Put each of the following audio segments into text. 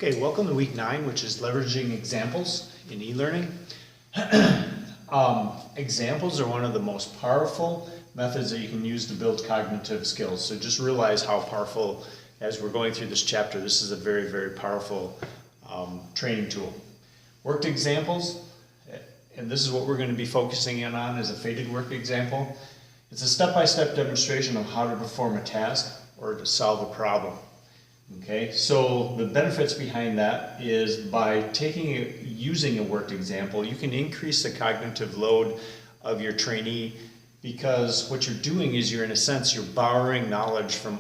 Okay, welcome to week 9, which is leveraging examples in e-learning. Examples are one of the most powerful methods that you can use to build cognitive skills. So just realize how powerful, as we're going through this chapter, this is a very, very powerful training tool. Worked examples, and this is what we're going to be focusing in on, is a faded work example. It's a step-by-step demonstration of how to perform a task or to solve a problem. Okay, so the benefits behind that is by using a worked example, you can increase the cognitive load of your trainee, because what you're doing is you're, in a sense, you're borrowing knowledge from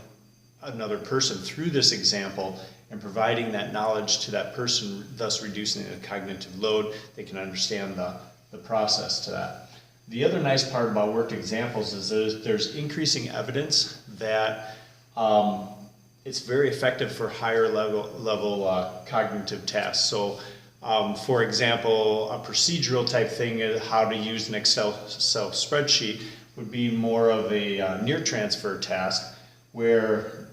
another person through this example and providing that knowledge to that person, thus reducing the cognitive load. They can understand the process to that. The other nice part about worked examples is there's increasing evidence that it's very effective for higher level cognitive tasks. So, for example, a procedural type thing, how to use an Excel spreadsheet, would be more of a near transfer task, where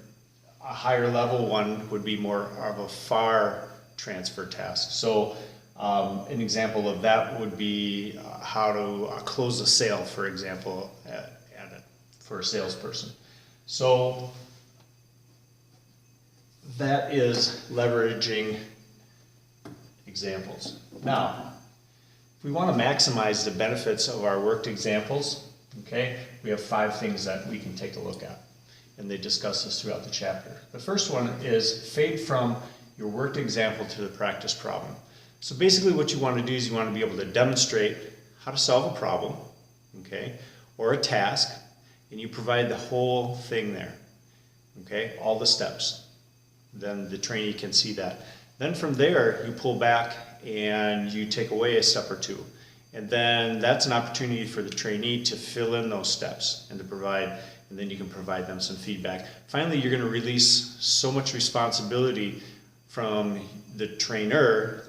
a higher level one would be more of a far transfer task. So, an example of that would be how to close a sale, for example, for a salesperson. So that is leveraging examples. Now, if we want to maximize the benefits of our worked examples, okay, we have 5 things that we can take a look at, and they discuss this throughout the chapter. The first one is fade from your worked example to the practice problem. So basically what you want to do is you want to be able to demonstrate how to solve a problem, okay, or a task, and you provide the whole thing there, okay, all the steps. Then the trainee can see that. Then from there, you pull back and you take away a step or two. And then that's an opportunity for the trainee to fill in those steps and to provide, and then you can provide them some feedback. Finally, you're going to release so much responsibility from the trainer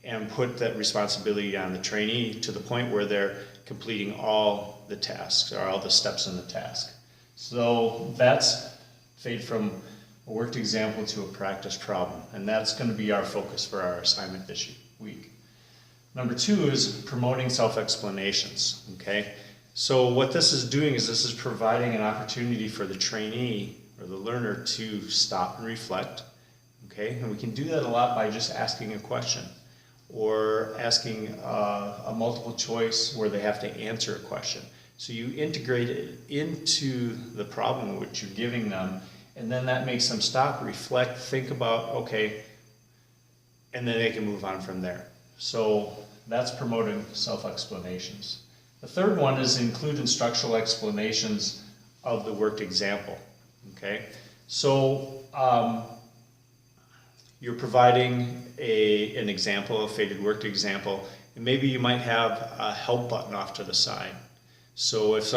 and put that responsibility on the trainee to the point where they're completing all the tasks or all the steps in the task. So that's fade from a worked example to a practice problem, and that's going to be our focus for our assignment this week. Number 2 is promoting self-explanations, okay? So what this is doing is this is providing an opportunity for the trainee or the learner to stop and reflect, okay? And we can do that a lot by just asking a question or asking a multiple choice where they have to answer a question. So you integrate it into the problem which you're giving them, and then that makes them stop, reflect, think about, okay, and then they can move on from there. So that's promoting self-explanations. The third one is include instructional explanations of the worked example, okay? So you're providing an example, a faded worked example, and maybe you might have a help button off to the side. So if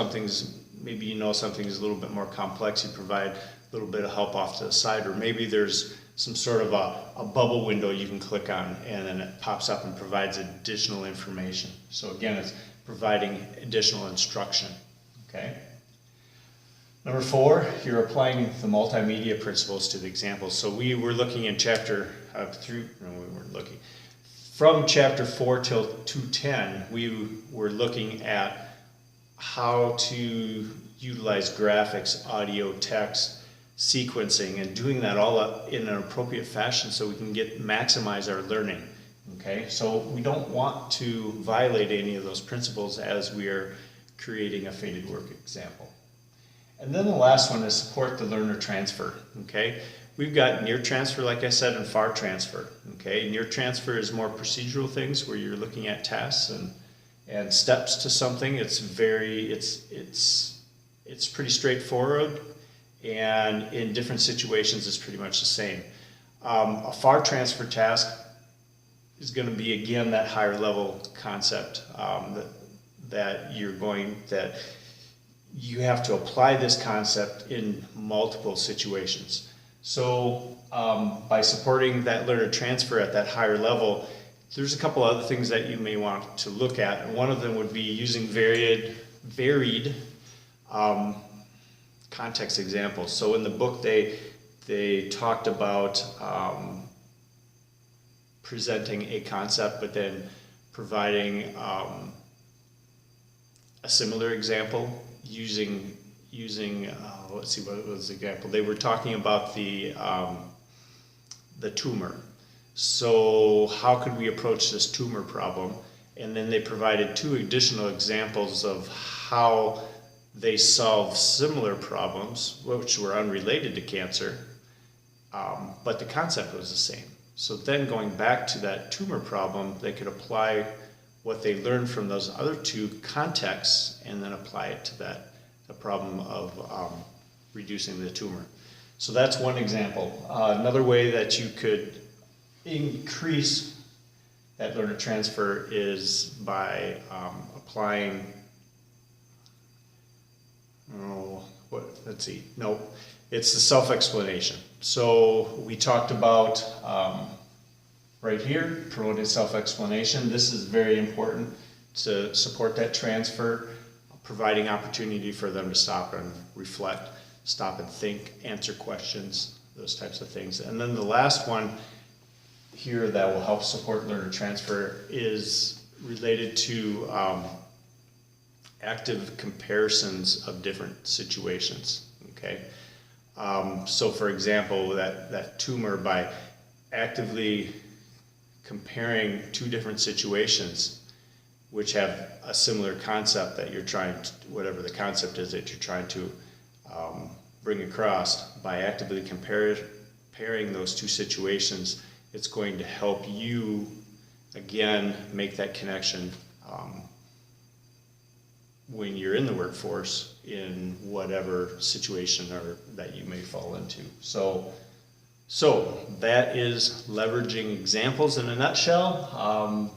maybe you know something's a little bit more complex, you provide a little bit of help off to the side, or maybe there's some sort of a bubble window you can click on and then it pops up and provides additional information. So again, it's providing additional instruction, okay? Number 4, you're applying the multimedia principles to the examples. So we were looking in from chapter 4 till 210, we were looking at how to utilize graphics, audio, text, sequencing, and doing that all in an appropriate fashion so we can maximize our learning, okay? So we don't want to violate any of those principles as we are creating a faded work example. And then the last one is support the learner transfer, okay? We've got near transfer, like I said, and far transfer, okay? Near transfer is more procedural things where you're looking at tasks and steps to something. It's pretty straightforward, and in different situations it's pretty much the same. A far transfer task is going to be, again, that higher level concept that you have to apply this concept in multiple situations. So by supporting that learner transfer at that higher level, there's a couple other things that you may want to look at. And one of them would be using varied context examples. So in the book they talked about presenting a concept, but then providing a similar example using let's see, what was the example? They were talking about the tumor. So how could we approach this tumor problem? And then they provided 2 additional examples of how they solved similar problems, which were unrelated to cancer, but the concept was the same. So then going back to that tumor problem, they could apply what they learned from those other 2 contexts and then apply it to the problem of reducing the tumor. So that's one example. Another way that you could increase that learner transfer is by applying, it's the self-explanation. So we talked about right here, promoting self-explanation. This is very important to support that transfer, providing opportunity for them to stop and reflect, stop and think, answer questions, those types of things. And then the last one here that will help support learner transfer is related to active comparisons of different situations, okay? So for example, that tumor, by actively comparing 2 different situations which have a similar concept that you're trying to, whatever the concept is that you're trying to bring across, by actively comparing those 2 situations, it's going to help you, again, make that connection when you're in the workforce in whatever situation or that you may fall into. So that is leveraging examples in a nutshell.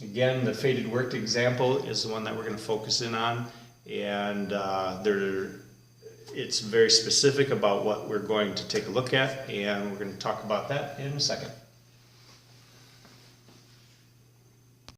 Again, the faded worked example is the one that we're going to focus in on, and it's very specific about what we're going to take a look at, and we're going to talk about that in a second.